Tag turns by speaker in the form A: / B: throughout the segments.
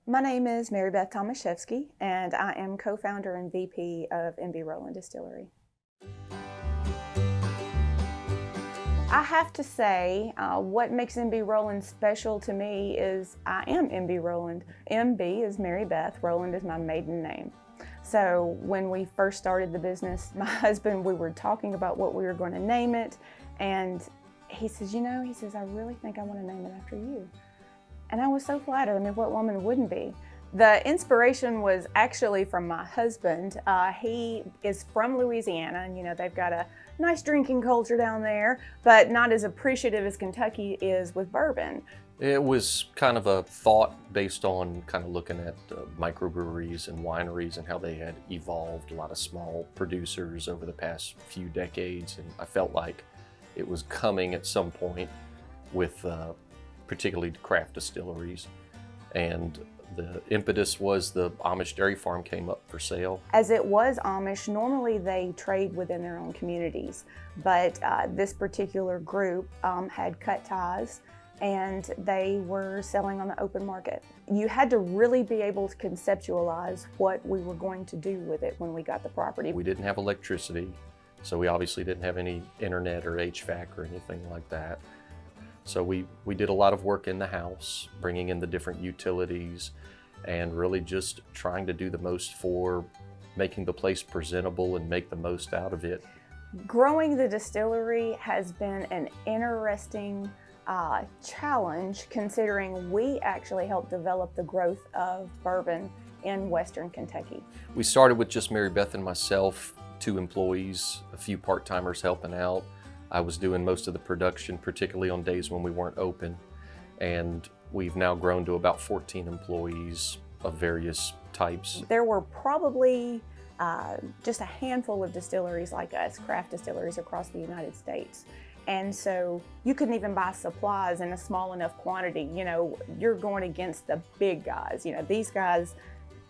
A: My name is Beth Tomaszewski, and I am co-founder and VP of MB Roland Distillery. I have to say, what makes MB Roland special to me is I am MB Roland. MB is Mary Beth, Roland is my maiden name. So when we first started the business, my husband, we were talking about what we were going to name it, and he says, I really think I want to name it after you. And I was so flattered. I mean, what woman wouldn't be? The inspiration was actually from my husband. He is from Louisiana, and they've got a nice drinking culture down there, but not as appreciative as Kentucky is with bourbon.
B: It was kind of a thought based on kind of looking at microbreweries and wineries and how they had evolved, a lot of small producers over the past few decades, and I felt like it was coming at some point with particularly craft distilleries. And the impetus was the Amish dairy farm came up for sale.
A: As it was Amish, normally they trade within their own communities, but this particular group had cut ties and they were selling on the open market. You had to really be able to conceptualize what we were going to do with it when we got the property.
B: We didn't have electricity, so we obviously didn't have any internet or HVAC or anything like that. So we did a lot of work in the house, bringing in the different utilities and really just trying to do the most for making the place presentable and make the most out of it.
A: Growing the distillery has been an interesting challenge, considering we actually helped develop the growth of bourbon in Western Kentucky.
B: We started with just Mary Beth and myself, 2 employees, a few part-timers helping out. I was doing most of the production, particularly on days when we weren't open. And we've now grown to about 14 employees of various types.
A: There were probably just a handful of distilleries like us, craft distilleries across the United States. And so you couldn't even buy supplies in a small enough quantity. You're going against the big guys. These guys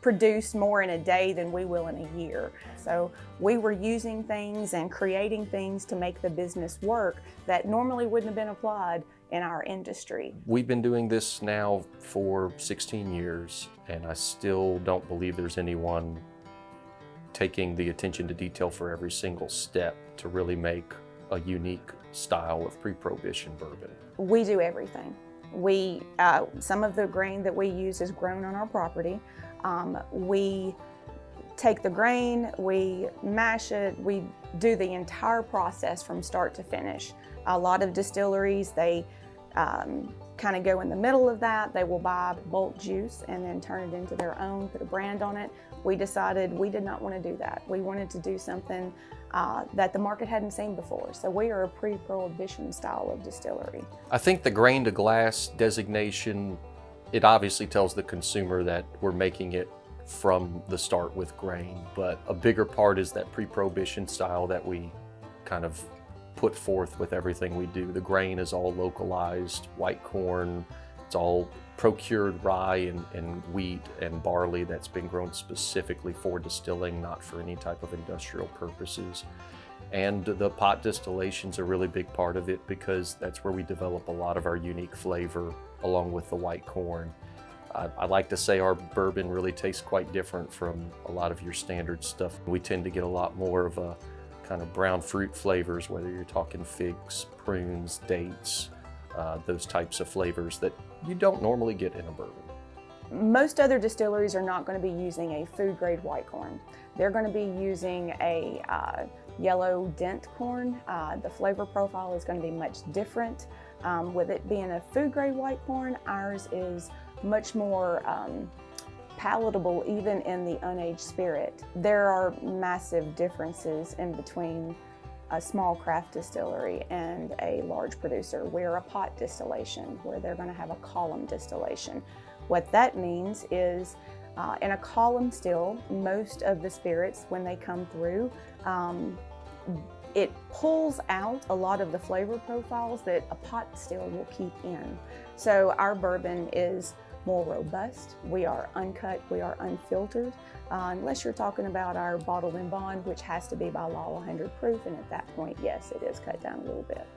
A: produce more in a day than we will in a year. So we were using things and creating things to make the business work that normally wouldn't have been applied in our industry.
B: We've been doing this now for 16 years, and I still don't believe there's anyone taking the attention to detail for every single step to really make a unique style of pre-prohibition bourbon.
A: We do everything. Some of the grain that we use is grown on our property. We take the grain, we mash it, we do the entire process from start to finish. A lot of distilleries, they kind of go in the middle of that. They will buy bulk juice and then turn it into their own, put a brand on it. We decided we did not want to do that. We wanted to do something that the market hadn't seen before. So we are a pre-prohibition style of distillery.
B: I think the grain to glass designation, it obviously tells the consumer that we're making it from the start with grain, but a bigger part is that pre-prohibition style that we kind of put forth with everything we do. The grain is all localized, white corn, it's all procured rye and wheat and barley that's been grown specifically for distilling, not for any type of industrial purposes. And the pot distillation's a really big part of it because that's where we develop a lot of our unique flavor along with the white corn. I like to say our bourbon really tastes quite different from a lot of your standard stuff. We tend to get a lot more of a kind of brown fruit flavors, whether you're talking figs, prunes, dates, those types of flavors that you don't normally get in a bourbon.
A: Most other distilleries are not going to be using a food grade white corn. They're going to be using a yellow dent corn. The flavor profile is going to be much different. With it being a food grade white corn, ours is much more palatable even in the unaged spirit. There are massive differences in between a small craft distillery and a large producer. We're a pot distillation where they're going to have a column distillation. What that means is in a column still, most of the spirits, when they come through, it pulls out a lot of the flavor profiles that a pot still will keep in. So our bourbon is more robust. We are uncut, we are unfiltered, unless you're talking about our bottled in bond, which has to be by law 100 proof, and at that point, yes, it is cut down a little bit.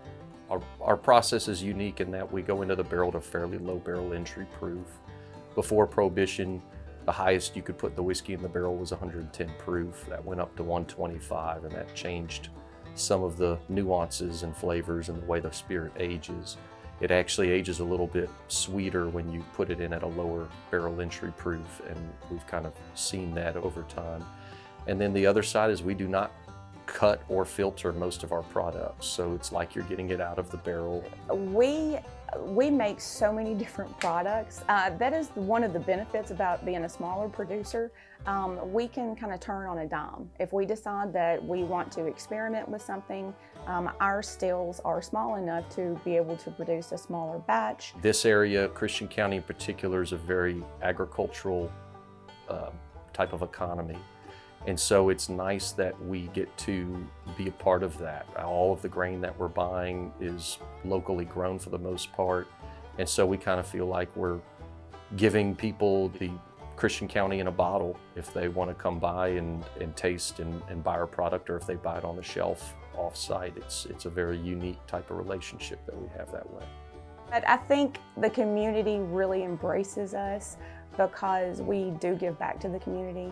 B: Our process is unique in that we go into the barrel at a fairly low barrel entry proof. before Prohibition, the highest you could put the whiskey in the barrel was 110 proof. That went up to 125, and that changed some of the nuances and flavors and the way the spirit ages. It actually ages a little bit sweeter when you put it in at a lower barrel entry proof, and we've kind of seen that over time. And then the other side is we do not cut or filter most of our products, so it's like you're getting it out of the barrel.
A: We make so many different products. That is one of the benefits about being a smaller producer. We can kind of turn on a dime. If we decide that we want to experiment with something, our stills are small enough to be able to produce a smaller batch.
B: This area, Christian County in particular, is a very agricultural type of economy. And so it's nice that we get to be a part of that. All of the grain that we're buying is locally grown for the most part. And so we kind of feel like we're giving people the Christian County in a bottle if they want to come by and taste and buy our product, or if they buy it on the shelf off-site. It's a very unique type of relationship that we have that way.
A: But I think the community really embraces us because we do give back to the community.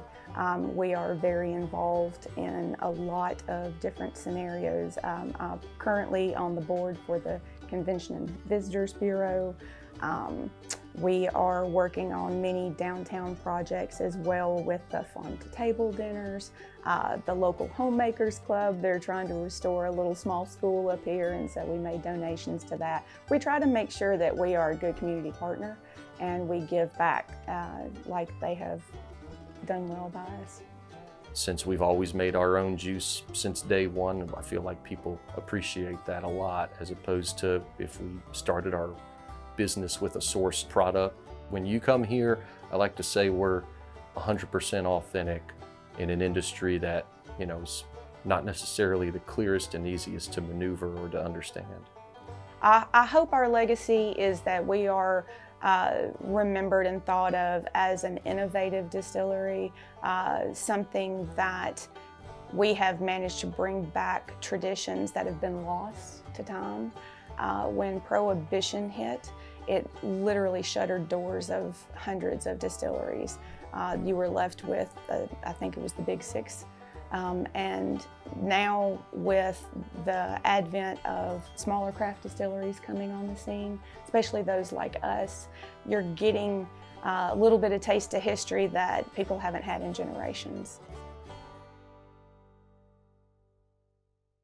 A: We are very involved in a lot of different scenarios. I'm currently on the board for the Convention and Visitors Bureau. We are working on many downtown projects as well with the farm to table dinners, the local homemakers club. They're trying to restore a little small school up here, and so we made donations to that. We try to make sure that we are a good community partner and we give back like they have done well by us.
B: Since we've always made our own juice since day one, I feel like people appreciate that a lot, as opposed to if we started our business with a sourced product. When you come here, I like to say we're 100% authentic in an industry that, you know, is not necessarily the clearest and easiest to maneuver or to understand.
A: I hope our legacy is that we are remembered and thought of as an innovative distillery, something that we have managed to bring back traditions that have been lost to time. When Prohibition hit, it literally shuttered doors of hundreds of distilleries. You were left with, I think it was the Big Six. And now with the advent of smaller craft distilleries coming on the scene, especially those like us, you're getting a little bit of taste of history that people haven't had in generations.